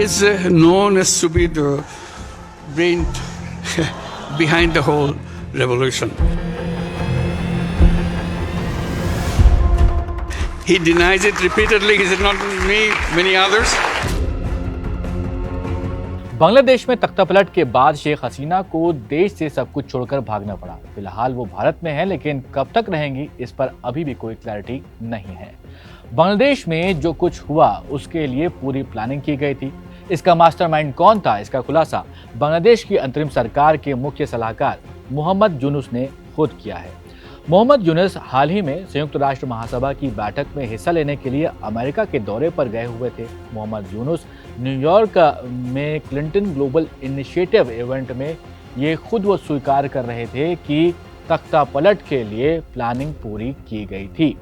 is known as to be the brain behind the whole revolution. He denies it repeatedly. He said, not me, many others. Bangladesh में तख्तापलट के बाद शेख हसीना को देश से सब कुछ छोड़कर भागना पड़ा। फिलहाल वो भारत में है, लेकिन कब तक रहेंगी इस पर अभी भी कोई क्लैरिटी नहीं है। बांग्लादेश में जो कुछ हुआ उसके लिए पूरी प्लानिंग की गई थी। इसका मास्टरमाइंड कौन था, इसका खुलासा बांग्लादेश की अंतरिम सरकार के मुख्य सलाहकार मोहम्मद यूनुस ने खुद किया है। मोहम्मद यूनुस हाल ही में संयुक्त राष्ट्र महासभा की बैठक में हिस्सा लेने के लिए अमेरिका के दौरे पर गए हुए थे। मोहम्मद यूनुस न्यूयॉर्क में क्लिंटन ग्लोबल इनिशिएटिव इवेंट में ये खुद वो स्वीकार कर रहे थे कि तख्तापलट के लिए प्लानिंग पूरी की गई थी।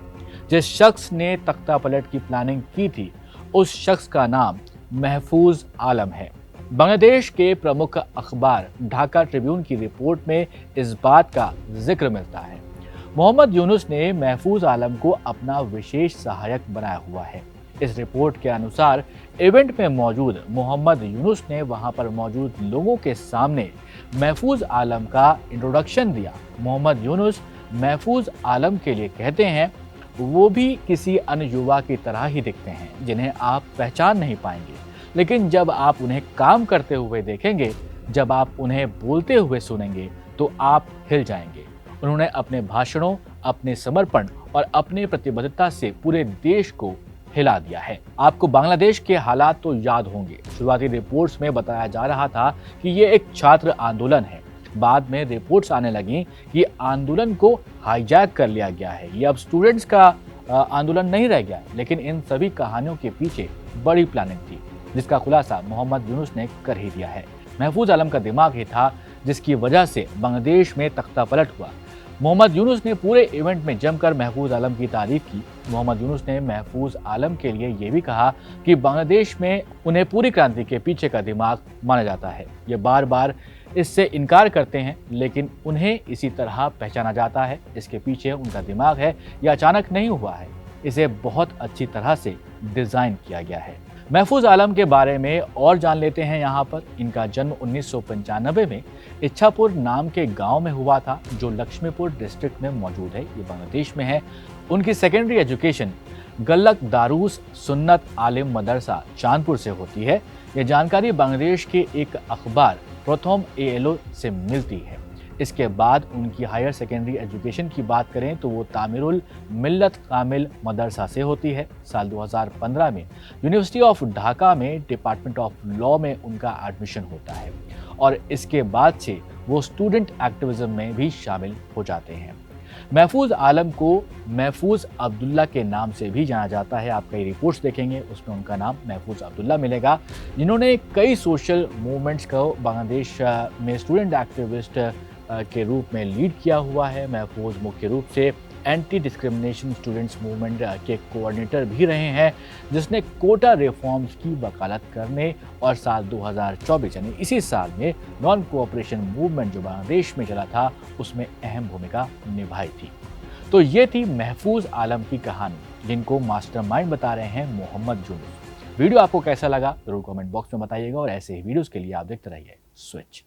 जिस शख्स ने तख्तापलट की प्लानिंग की थी उस शख्स का नाम महफूज आलम है। बांग्लादेश के प्रमुख अखबार ढाका ट्रिब्यून की रिपोर्ट में इस बात का जिक्र मिलता है। मोहम्मद यूनुस ने महफूज आलम को अपना विशेष सहायक बनाया हुआ है। इस रिपोर्ट के अनुसार इवेंट में मौजूद मोहम्मद यूनुस ने वहां पर मौजूद लोगों के सामने महफूज आलम का इंट्रोडक्शन दिया। मोहम्मद यूनुस महफूज आलम के लिए कहते हैं, वो भी किसी अन्य युवा की तरह ही दिखते हैं जिन्हें आप पहचान नहीं पाएंगे, लेकिन जब आप उन्हें काम करते हुए देखेंगे, जब आप उन्हें बोलते हुए सुनेंगे तो आप हिल जाएंगे। उन्होंने अपने भाषणों, अपने समर्पण और अपनी प्रतिबद्धता से पूरे देश को हिला दिया है। आपको बांग्लादेश के हालात तो याद होंगे। शुरुआती रिपोर्ट्स में बताया जा रहा था कि ये एक छात्र आंदोलन है। बाद में रिपोर्ट्स आने लगी कि आंदोलन को हाईजैक कर लिया गया है। ये अब स्टूडेंट्स का आंदोलन नहीं रह गया, लेकिन इन सभी कहानियों के पीछे बड़ी प्लानिंग थी, जिसका खुलासा मोहम्मद यूनुस ने कर ही दिया है। महफूज आलम का दिमाग ही था जिसकी वजह से बांग्लादेश में तख्तापलट हुआ। मोहम्मद यूनुस ने पूरे इवेंट में जमकर महफूज आलम की तारीफ की। मोहम्मद यूनुस ने महफूज आलम के लिए ये भी कहा कि बांग्लादेश में उन्हें पूरी क्रांति के पीछे का दिमाग माना जाता है। ये बार बार इससे इनकार करते हैं, लेकिन उन्हें इसी तरह पहचाना जाता है। इसके पीछे उनका दिमाग है, यह अचानक नहीं हुआ है, इसे बहुत अच्छी तरह से डिजाइन किया गया है। महफूज आलम के बारे में और जान लेते हैं यहाँ पर। इनका जन्म 1995 में इच्छापुर नाम के गांव में हुआ था, जो लक्ष्मीपुर डिस्ट्रिक्ट में मौजूद है। ये बांग्लादेश में है। उनकी सेकेंडरी एजुकेशन गल्लक दारूस सुन्नत आलिम मदरसा चांदपुर से होती है। ये जानकारी बांग्लादेश के एक अखबार प्रथम ALO से मिलती है। इसके बाद उनकी हायर सेकेंडरी एजुकेशन की बात करें तो वो तामिरुल मिल्लत कामिल मदरसा से होती है। साल 2015 में यूनिवर्सिटी ऑफ ढाका में डिपार्टमेंट ऑफ लॉ में उनका एडमिशन होता है और इसके बाद से वो स्टूडेंट एक्टिविज्म में भी शामिल हो जाते हैं। महफूज आलम को महफूज अब्दुल्ला के नाम से भी जाना जाता है। आप कई रिपोर्ट्स देखेंगे उसमें उनका नाम महफूज अब्दुल्ला मिलेगा, जिन्होंने कई सोशल मूवमेंट्स को बांग्लादेश में स्टूडेंट एक्टिविस्ट के रूप में लीड किया हुआ है। महफूज मुख्य रूप से एंटी डिस्क्रिमिनेशन स्टूडेंट्स मूवमेंट के कोऑर्डिनेटर भी रहे हैं, जिसने कोटा रिफॉर्म्स की वकालत करने और साल 2024 यानी इसी साल में नॉन कोऑपरेशन मूवमेंट जो बांग्लादेश में चला था उसमें अहम भूमिका निभाई थी। तो ये थी महफूज आलम की कहानी, जिनको मास्टरमाइंड बता रहे हैं मोहम्मद यूनुस। वीडियो आपको कैसा लगा जरूर कमेंट बॉक्स में बताइएगा और ऐसे ही वीडियोस के लिए आप देखते रहिए स्विच।